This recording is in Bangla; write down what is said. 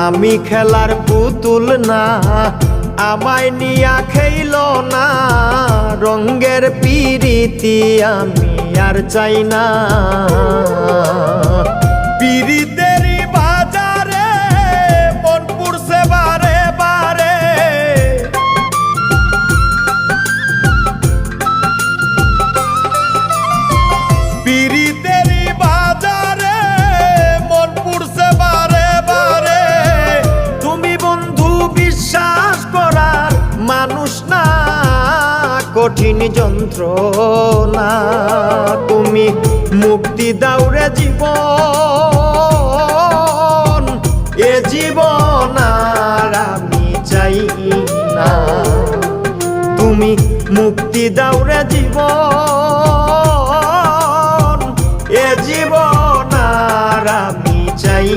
আমি খেলার পুতুল না, আমায় নিয়া খেইল না, রঙ্গের পিরিতি আমি আর চাই না। পিরিতেরই বাজারে মন পুড়ছে বারে বারে, পিরিতেরই বাজারে মন পুড়ছে বারে বারে। তুমি বন্ধু বিশ্বাস করার মানুষ না, কঠিন যন্ত্রণা। তুমি মুক্তি দাও রে জীবন, এ জীবন আর আমি চাই না। তুমি মুক্তি দাও রে জীবন, এ জীবন আর আমি চাই